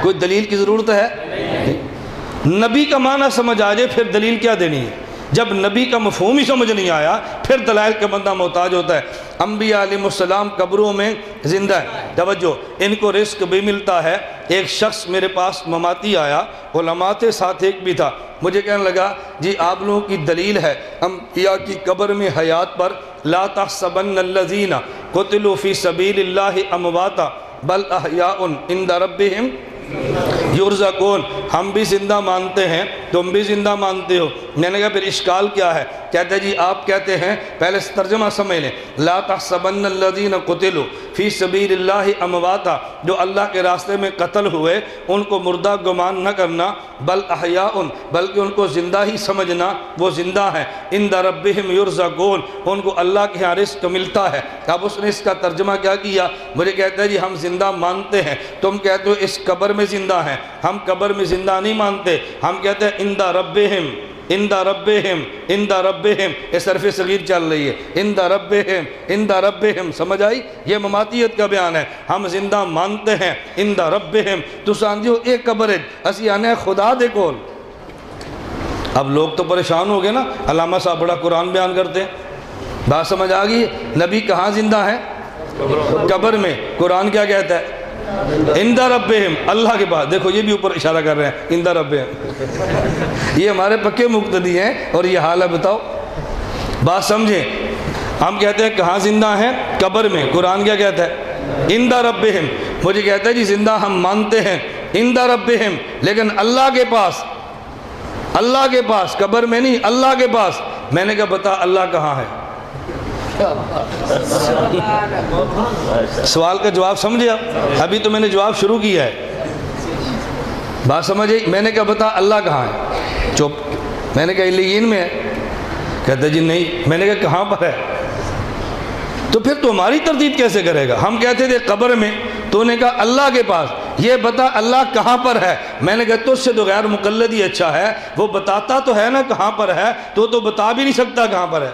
کوئی دلیل کی ضرورت ہے؟ نبی کا معنی سمجھ آ جائے پھر دلیل کیا دینی ہے؟ جب نبی کا مفہوم ہی سمجھ نہیں آیا پھر دلائل کا بندہ محتاج ہوتا ہے۔ انبیاء علیہ السلام قبروں میں زندہ ہے، توجہ، ان کو رزق بھی ملتا ہے۔ ایک شخص میرے پاس مماتی آیا، علماء تھے، ساتھ ایک بھی تھا، مجھے کہنے لگا جی آپ لوگوں کی دلیل ہے انبیاء کی قبر میں حیات پر، لا تحسبن الذین قتلوا فی سبیل اللہ امواتا بل احیاء عند ربہم یرزقون۔ ہم بھی زندہ مانتے ہیں، تم بھی زندہ مانتے ہو۔ میں نے کہا پھر اشکال کیا ہے؟ کہتے جی آپ کہتے ہیں، پہلے ترجمہ سمجھ لیں، لا تحسبن الذین قتلوا فی سبیل اللہ امواتا، جو اللہ کے راستے میں قتل ہوئے ان کو مردہ گمان نہ کرنا، بل احیاء، بلکہ ان کو زندہ ہی سمجھنا، وہ زندہ ہیں، عند ربہم یرزقون، ان کو اللہ کے ہاں رزق ملتا ہے۔ اب اس نے اس کا ترجمہ کیا کیا؟ مجھے کہتا ہے جی ہم زندہ مانتے ہیں، تم کہتے ہو اس قبر میں زندہ ہیں، ہم قبر میں زندہ نہیں مانتے، ہم کہتے ہیں عند ربہم، عند ربہم، عند ربہم، اس حرف صغیر چل رہی ہے، عند ربہم، عند ربہم، سمجھ آئی؟ یہ مماتیت کا بیان ہے، ہم زندہ مانتے ہیں عند ربہم۔ تو سانجھو ایک قبر ہے، اسی آنے خدا دے کول۔ اب لوگ تو پریشان ہو گئے نا، علامہ صاحب بڑا قرآن بیان کرتے ہیں، بات سمجھ آ گئی؟ نبی کہاں زندہ ہے؟ قبر میں۔ قرآن کیا کہتا ہے؟ عند ربہم، اللہ کے پاس۔ دیکھو یہ بھی اوپر اشارہ کر رہے ہیں، عند ربہم۔ یہ ہمارے پکے مقتدی ہیں اور یہ حال ہے، بتاؤ بات سمجھیں۔ ہم کہتے ہیں کہاں زندہ ہیں؟ قبر میں۔ قرآن کیا کہتا ہے؟ عند ربہم۔ مجھے کہتا ہے جی زندہ ہم مانتے ہیں عند ربہم، لیکن اللہ کے پاس، اللہ کے پاس، قبر میں نہیں، اللہ کے پاس۔ میں نے کہا بتا اللہ کہاں ہے؟ سوال کا جواب سمجھے؟ ابھی تو میں نے جواب شروع کیا ہے، بات سمجھے؟ میں نے کہا بتا اللہ کہاں ہے؟ چپ۔ میں نے کہا علیین میں ہے، کہتا جی نہیں۔ میں نے کہا کہاں پر ہے؟ تو پھر تو ہماری تردید کیسے کرے گا؟ ہم کہتے تھے قبر میں، تو نے کہا اللہ کے پاس، یہ بتا اللہ کہاں پر ہے؟ میں نے کہا تجھ سے تو غیر مقلد ہی اچھا ہے، وہ بتاتا تو ہے نا کہاں پر ہے، تو بتا بھی نہیں سکتا کہاں پر ہے۔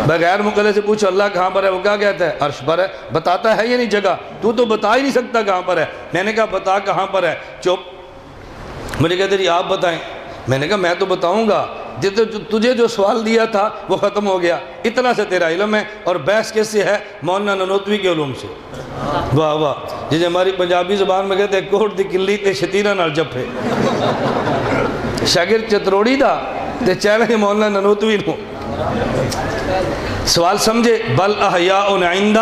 بغیر مقلد سے پوچھو اللہ کہاں پر ہے، وہ کیا کہتا ہے؟ عرش پر ہے۔ بتاتا ہے یہ نہیں جگہ، تو بتا ہی نہیں سکتا کہاں پر ہے۔ میں نے کہا بتا کہاں پر ہے؟ چپ۔ مجھے کہتے جی آپ بتائیں۔ میں نے کہا میں تو بتاؤں گا، تجھے جو سوال دیا تھا وہ ختم ہو گیا، اتنا سے تیرا علم ہے، اور بحث کس سے ہے؟ مولانا ننوتوی کے علوم سے۔ واہ واہ، جسے ہماری پنجابی زبان میں کہتے ہیں کوٹ دی کلی تے شتیرہ نال جپے۔ شاگرد چتروڑی دا تے چیلنج مولانا ننوتوی نو۔ سوال سمجھے؟ بل احیاء عند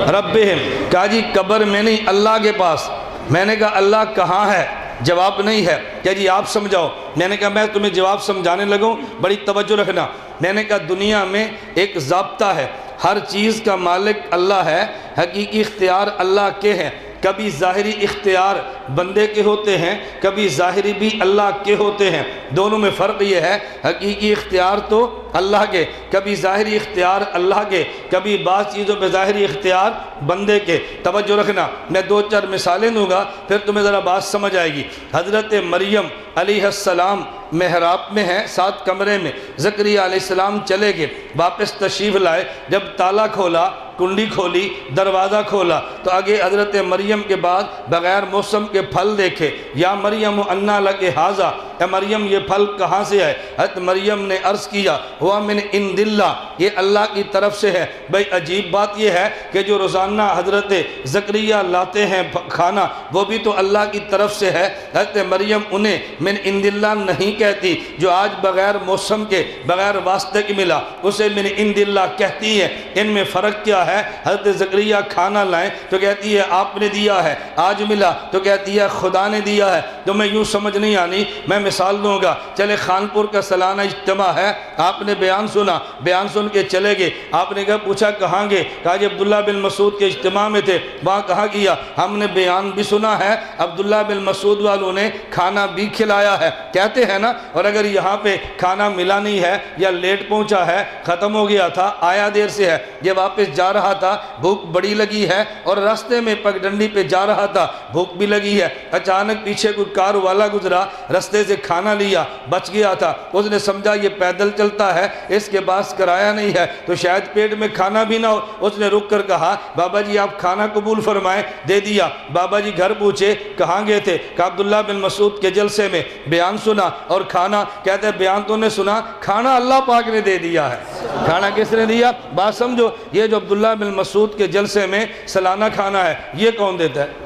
ربہم۔ کہا جی قبر میں نہیں، اللہ کے پاس۔ میں نے کہا اللہ کہاں ہے؟ جواب نہیں ہے۔ کہ جی آپ سمجھاؤ۔ میں نے کہا میں تمہیں جواب سمجھانے لگوں، بڑی توجہ رکھنا۔ میں نے کہا دنیا میں ایک ضابطہ ہے، ہر چیز کا مالک اللہ ہے، حقیقی اختیار اللہ کے ہیں۔ کبھی ظاہری اختیار بندے کے ہوتے ہیں، کبھی ظاہری بھی اللہ کے ہوتے ہیں، دونوں میں فرق یہ ہے حقیقی اختیار تو اللہ کے، کبھی ظاہری اختیار اللہ کے، کبھی بعض چیزوں پہ ظاہری اختیار بندے کے۔ توجہ رکھنا، میں دو چار مثالیں دوں گا پھر تمہیں ذرا بات سمجھ آئے گی۔ حضرت مریم علیہ السلام محراب میں ہیں، ساتھ کمرے میں، زکریا علیہ السلام چلے گئے، واپس تشریف لائے، جب تالا کھولا، کنڈی کھولی، دروازہ کھولا تو آگے حضرت مریم کے بعد بغیر موسم کے پھل دیکھے۔ یا مریم انا لک ھذا، اے مریم یہ پھل کہاں سے ہے؟ حضرت مریم نے عرض کیا ہوا من عند اللہ، یہ اللہ کی طرف سے ہے۔ بھئی عجیب بات یہ ہے کہ جو روزانہ حضرت زکریا لاتے ہیں کھانا وہ بھی تو اللہ کی طرف سے ہے، حضرت مریم انہیں من عند اللہ نہیں کہتی، جو آج بغیر موسم کے بغیر واسطے کے ملا اسے من عند اللہ کہتی ہے۔ ان میں فرق کیا ہے؟ حضرت زکریا کھانا لائیں تو کہتی ہے آپ نے دیا ہے، آج ملا تو کہتی ہے خدا نے دیا ہے۔ تو میں یوں سمجھ نہیں آنی، میں مثال دوں گا۔ چلے خانپور کا سالانہ اجتماع ہے، آپ نے بیان سنا، بیان سن کے چلے گئے، آپ نے کہا پوچھا کہاں گئے؟ کہا جی عبداللہ بن مسعود کے اجتماع میں تھے۔ وہاں کہا کیا؟ ہم نے بیان بھی سنا ہے، عبداللہ بن مسعود والوں نے کھانا بھی کھلایا ہے، کہتے ہیں نا۔ اور اگر یہاں پہ کھانا ملا نہیں ہے یا لیٹ پہنچا ہے، ختم ہو گیا تھا، آیا دیر سے ہے، یہ واپس جا رہا تھا، بھوک بڑی لگی ہے، اور راستے میں پگڈنڈی پہ جا رہا تھا، بھوک بھی لگی ہے، اچانک پیچھے کوئی کار والا گزرا، رستے سے سے کھانا لیا، بچ گیا تھا، اس نے سمجھا یہ پیدل چلتا ہے، اس کے پاس کرایہ نہیں ہے تو شاید پیٹ میں کھانا بھی نہ ہو، اس نے رک کر کہا بابا جی آپ کھانا قبول فرمائیں، دے دیا۔ بابا جی گھر پوچھے کہاں گئے تھے؟ کہ عبداللہ بن مسعود کے جلسے میں بیان سنا اور کھانا، کہتے ہیں بیان تو نے سنا، کھانا اللہ پاک نے دے دیا ہے۔ کھانا کس نے دیا؟ بات سمجھو، یہ جو عبداللہ بن مسعود کے جلسے میں سالانہ کھانا ہے یہ کون دیتا ہے؟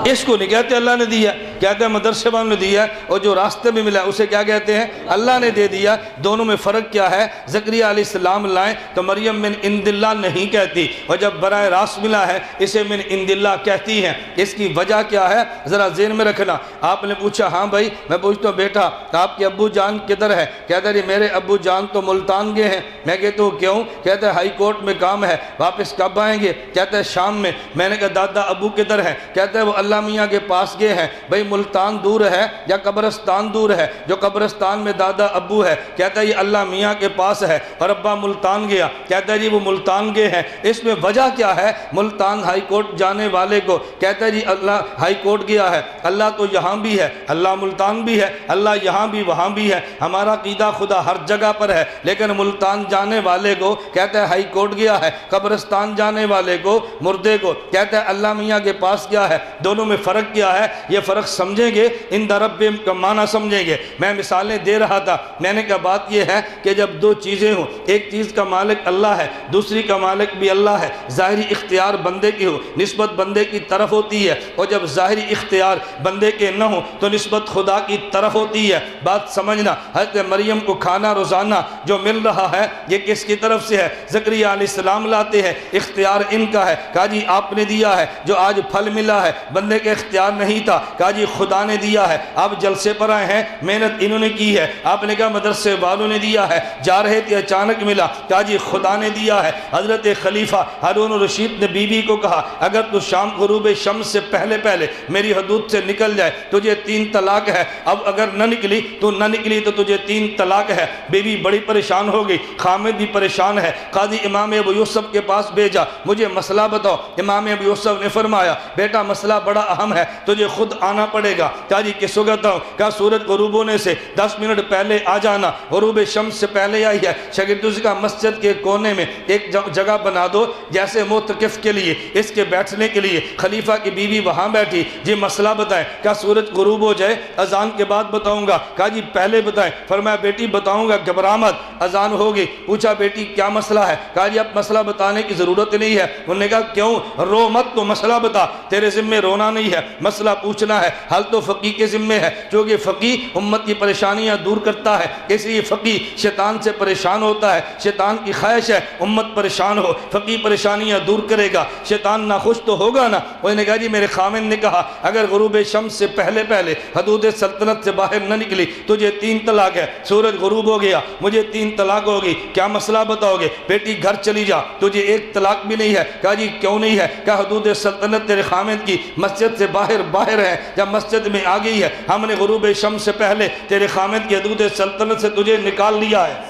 اس کو نہیں کہتے اللہ نے دیا، کہتے ہیں مدرسے والوں نے دیا، اور جو راستے میں ملا اسے کیا کہتے ہیں؟ اللہ نے دے دیا۔ دونوں میں فرق کیا ہے؟ زکریہ علیہ السلام لائیں تو مریم من عند اللہ نہیں کہتی، اور جب براہ راست ملا ہے اسے من عند اللہ کہتی ہیں۔ اس کی وجہ کیا ہے ذرا ذہن میں رکھنا۔ آپ نے پوچھا ہاں بھائی، میں پوچھتا ہوں بیٹا آپ کے ابو جان کدھر ہے؟ کہتا ہے میرے ابو جان تو ملتان گئے ہیں۔ میں کہتا ہوں کیوں؟ کہتا ہے ہائی کورٹ میں کام ہے، واپس کب آئیں گے؟ کہتا ہے شام میں۔ میں نے کہا دادا ابو کدھر ہے؟ کہتا ہے وہ اللہ میاں کے پاس گئے ہیں۔ بھئی ملتان دور ہے یا قبرستان دور ہے؟ جو قبرستان میں دادا ابو ہے کہتا ہے یہ اللہ میاں کے پاس ہے، اور ابا ملتان گیا، کہتا ہے جی وہ ملتان گئے ہیں۔ اس میں وجہ کیا ہے؟ ملتان ہائی کورٹ جانے والے کو کہتا ہے جی اللہ ہائی کورٹ گیا ہے، اللہ تو یہاں بھی ہے، اللہ ملتان بھی ہے، اللہ یہاں بھی وہاں بھی ہے، ہمارا عقیدہ خدا ہر جگہ پر ہے، لیکن ملتان جانے والے کو کہتا ہے ہائی کورٹ گیا ہے، قبرستان جانے والے کو مردے کو کہتا ہے اللہ میاں کے پاس گیا ہے۔ دونوں میں فرق کیا ہے؟ یہ فرق سمجھیں گے عند ربہم کا معنی سمجھیں گے۔ میں مثالیں دے رہا تھا، میں نے کہا بات یہ ہے کہ جب دو چیزیں ہوں، ایک چیز کا مالک اللہ ہے، دوسری کا مالک بھی اللہ ہے، ظاہری اختیار بندے کی ہو نسبت بندے کی طرف ہوتی ہے، اور جب ظاہری اختیار بندے کے نہ ہو تو نسبت خدا کی طرف ہوتی ہے۔ بات سمجھنا، حضرت مریم کو کھانا روزانہ جو مل رہا ہے یہ کس کی طرف سے ہے؟ زکریا علیہ السلام لاتے ہیں، اختیار ان کا ہے، کہا جی آپ نے دیا ہے۔ جو آج پھل ملا ہے بندے کے اختیار نہیں تھا، کہا جی خدا نے دیا ہے۔ آپ جلسے پر آئے ہیں، محنت انہوں نے کی ہے، آپ نے کہا مدرسے والوں نے دیا ہے، جا رہے تھے اچانک ملا، کہا جی خدا نے دیا ہے۔ حضرت خلیفہ ہارون الرشید نے بی بی کو کہا اگر تو شام غروب شمس سے پہلے پہلے میری حدود سے نکل جائے تجھے 3 طلاق ہے، اب اگر نہ نکلی تو نہ نکلی تو تجھے 3 طلاق ہے۔ بی بی بڑی پریشان ہو گئی، خامد بھی پریشان ہے، قاضی امام ابو یوسف کے پاس بھیجا، مجھے مسئلہ بتاؤ۔ امام ابو یوسف نے فرمایا بیٹا مسئلہ بڑا اہم ہے، تجھے خود آنا پڑے گا۔ کہا جی کس وقت آؤں؟ کہا سورج غروب ہونے سے 10 منٹ پہلے آ جانا، غروب شمس سے پہلے آئی ہے۔ شاگردوں سے کہا مسجد کے کونے میں ایک جگہ بنا دو جیسے معتکف کے لیے، اس کے بیٹھنے کے لیے۔ خلیفہ کی بیوی وہاں بیٹھی، جی مسئلہ بتائیں۔ کہا سورج غروب ہو جائے اذان کے بعد بتاؤں گا۔ کہا جی پہلے بتائیں۔ فرمایا بیٹی بتاؤں گا گھبرا مت۔ اذان ہو گئی، پوچھا بیٹی کیا مسئلہ ہے؟ کہا جی اب مسئلہ بتانے کی ضرورت نہیں ہے۔ انہوں نے کہا کیوں؟ رو مت تو مسئلہ بتا، تیرے ذمہ رونا نہیں ہے، مسئلہ پوچھنا ہے، حل تو فقی کے ذمہ ہے، چونکہ فقی امت کی پریشانیاں دور کرتا ہے، اس لیے فقی شیطان سے پریشان ہوتا ہے۔ شیطان کی خواہش ہے امت پریشان ہو، فقی پریشانیاں دور کرے گا، شیطان ناخوش تو ہوگا نا۔ انہوں نے کہا جی میرے خامن نے کہا اگر غروب شمس سے پہلے پہلے حدود سلطنت سے باہر نہ نکلی تجھے 3 طلاق ہے۔ سورج غروب ہو گیا، مجھے 3 طلاق ہوگی، کیا مسئلہ بتاؤ گے؟ بیٹی گھر چلی جا، تجھے 1 طلاق بھی نہیں ہے۔ کہا جی کیوں نہیں ہے؟ کہا حدود سلطنت تیرے خامن کی مسجد سے باہر ہے، جب مسجد میں آ گئی ہے ہم نے غروب شمس سے پہلے تیرے خامن کی حدود سلطنت سے تجھے نکال لیا ہے،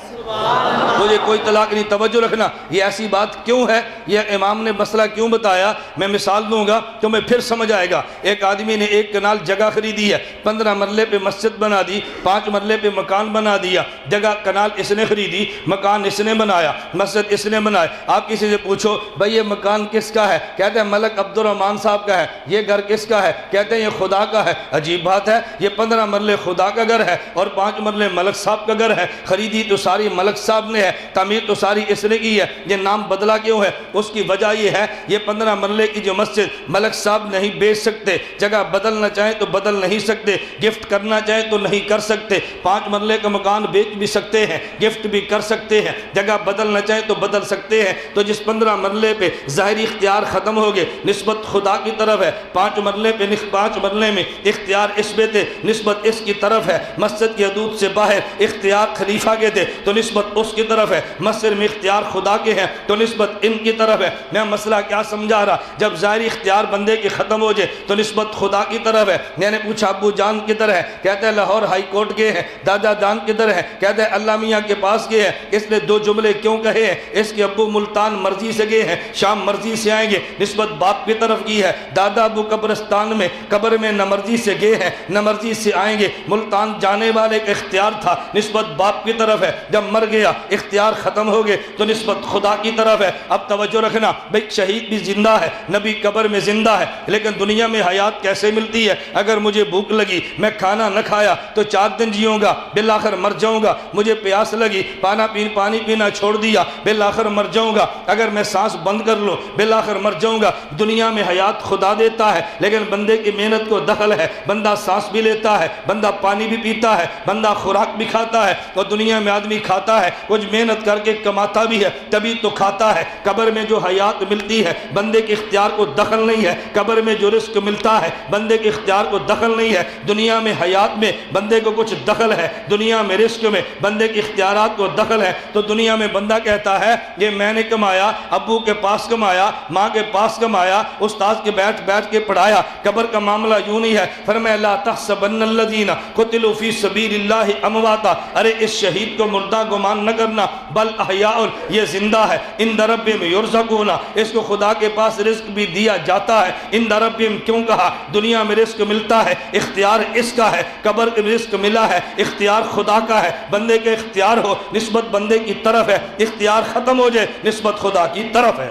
تجھے کوئی طلاق نہیں۔ توجہ رکھنا، یہ ایسی بات کیوں ہے؟ یہ امام نے مسئلہ کیوں بتایا؟ میں مثال دوں گا تو میں پھر سمجھ آئے گا۔ ایک آدمی نے 1 کنال جگہ خریدی ہے، 15 مرلے پہ مسجد بنا دی، 5 مرلے پہ مکان بنا دیا۔ جگہ کنال اس نے خریدی، مکان اس نے بنایا، مسجد اس نے بنایا۔ آپ کسی سے پوچھو بھئی یہ مکان کس کا ہے؟ کہتے ہیں ملک عبد الرحمن صاحب کا ہے۔ یہ گھر کس کا ہے؟ کہتے ہیں یہ خدا کا ہے۔ عجیب بات ہے، یہ 15 مرلے خدا کا گھر ہے اور 5 مرلے ملک صاحب کا گھر ہے۔ خریدی تو ساری ملک صاحب نے ہے، تعمیر تو ساری اس نے کی ہے، یہ نام بدلا کیوں ہے؟ اس کی وجہ یہ ہے یہ 15 مرلے کی جو مسجد ملک صاحب نہیں بیچ سکتے، جگہ بدلنا چاہیں تو بدل نہیں سکتے، گفٹ کرنا چاہیں تو نہیں کر سکتے۔ 5 مرلے کا مکان بیچ بھی سکتے ہیں، گفٹ بھی کر سکتے ہیں، جگہ بدلنا چاہیں تو بدل سکتے ہیں۔ تو جس 15 مرلے پہ ظاہری اختیار ختم ہو گئے، نسبت خدا کی طرف ہے۔ 5 مرلے پہ 5 مرلے میں اختیار اس پہ تھے، نسبت اس کی طرف ہے۔ مسجد کی حدود سے باہر اختیار خلیفہ کے تھے تو نسبت اس کی طرف ہے، مصرف میں اختیار خدا کے ہیں تو نسبت ان کی طرف ہے۔ میں مسئلہ کیا سمجھا رہا، جب ظاہری اختیار بندے کی ختم ہو جائے تو نسبت خدا کی طرف ہے۔ میں نے پوچھا ابو جان کدھر ہے، کہتے ہیں لاہور ہائی کورٹ کے ہیں۔ دادا جان کدھر ہے، کہتے ہیں اللہ میاں کے پاس گئے ہیں۔ اس نے دو جملے کیوں کہے ہیں، اس کے ابو ملتان مرضی سے گئے ہیں، شام مرضی سے آئیں گے، نسبت باپ کی طرف کی ہے۔ دادا ابو قبرستان میں قبر میں نہ مرضی سے گئے ہیں نہ مرضی سے آئیں گے، ملتان جانے والے کا اختیار تھا، نسبت باپ کی طرف ہے۔ جب مر گیا اختیار ختم ہو گئے تو نسبت خدا کی طرف ہے۔ اب توجہ رکھنا، بھئی شہید بھی زندہ ہے، نبی قبر میں زندہ ہے، لیکن دنیا میں حیات کیسے ملتی ہے؟ اگر مجھے بھوک لگی، میں کھانا نہ کھایا تو 4 دن جیوں گا، بالآخر مر جاؤں گا۔ مجھے پیاس لگی، پانی پینا چھوڑ دیا، بالآخر مر جاؤں گا۔ اگر میں سانس بند کر لوں، بالآخر مر جاؤں گا۔ دنیا میں حیات خدا دیتا ہے، لیکن بندے کی محنت کو دخل ہے۔ بندہ سانس بھی لیتا ہے، بندہ پانی بھی پیتا ہے، بندہ خوراک بھی کھاتا ہے، اور دنیا میں آدمی کھاتا ہے، کچھ محنت کر کے کماتا بھی ہے، تبھی تو کھاتا ہے۔ قبر میں جو حیات ملتی ہے بندے کے اختیار کو دخل نہیں ہے، قبر میں جو رزق ملتا ہے بندے کے اختیار کو دخل نہیں ہے۔ دنیا میں حیات میں بندے کو کچھ دخل ہے، دنیا میں رزق میں بندے کے اختیارات کو دخل ہے۔ تو دنیا میں بندہ کہتا ہے یہ میں نے کمایا، ابو کے پاس کمایا، ماں کے پاس کمایا، استاد کے بیٹھ کے پڑھایا۔ قبر کا معاملہ یوں نہیں ہے۔ فرمایا لا تحسبن الذین قتلوا فی سبیل اللہ امواتا، ارے اس شہید کو مردہ گمان نہ کرنا، بل احیاء، یہ زندہ ہے، عند ربہم یرزقون، اس کو خدا کے پاس رزق بھی دیا جاتا ہے۔ عند ربہم کیوں کہا؟ دنیا میں رزق ملتا ہے، اختیار اس کا ہے، قبر میں رزق ملا ہے، اختیار خدا کا ہے۔ بندے کے اختیار ہو نسبت بندے کی طرف ہے، اختیار ختم ہو جائے نسبت خدا کی طرف ہے۔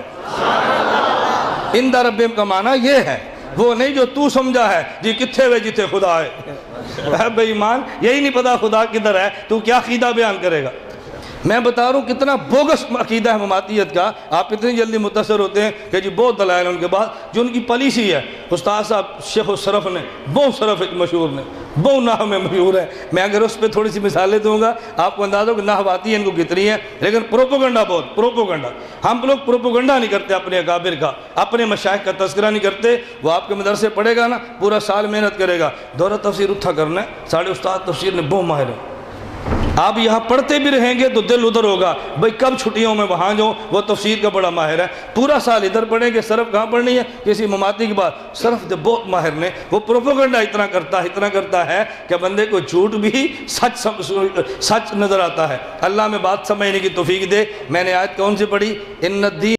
عند ربہم کا معنی یہ ہے، وہ نہیں جو تو سمجھا ہے جی کتھے وے جتے خدا ہے۔ بے ایمان، یہی نہیں پتا خدا کدھر ہے، تو کیا عقیدہ بیان کرے گا؟ میں بتا رہا ہوں کتنا بوگس عقیدہ ہے مماتیت کا۔ آپ اتنی جلدی متاثر ہوتے ہیں کہ جی بہت دلائل ان کے بعد، جو ان کی پالیسی ہے۔ استاد صاحب شیخ الصرف نے بہت صرف ایک مشہور نے بہت نحو میں مشہور ہے، میں اگر اس پہ تھوڑی سی مثالیں دوں گا آپ کو اندازہ ہو کہ نحو آتی ہے ان کو کتنی ہے، لیکن پروپوگنڈا بہت پروپوگنڈا۔ ہم لوگ پروپوگنڈا نہیں کرتے اپنے اکابر کا، اپنے مشائخ کا تذکرہ نہیں کرتے۔ وہ آپ کے مدرسے پڑھے گا نا، پورا سال محنت کرے گا، دورہ تفسیر اٹھا کرنا ہے، ساڑھے استاد تفسیر نے بہت ماہر ہے۔ آپ یہاں پڑھتے بھی رہیں گے تو دل ادھر ہوگا، بھئی کب چھٹیوں میں وہاں جاؤں، وہ تفسیر کا بڑا ماہر ہے۔ پورا سال ادھر پڑھیں گے، صرف کہاں پڑھنی ہے؟ کسی مماتی کی بات، صرف دے بہت ماہر نے۔ وہ پروپوگنڈا اتنا کرتا ہے کہ بندے کو جھوٹ بھی سچ نظر آتا ہے۔ اللہ میں بات سمجھنے کی توفیق دے۔ میں نے آیت کون سی پڑھی؟ ان الدین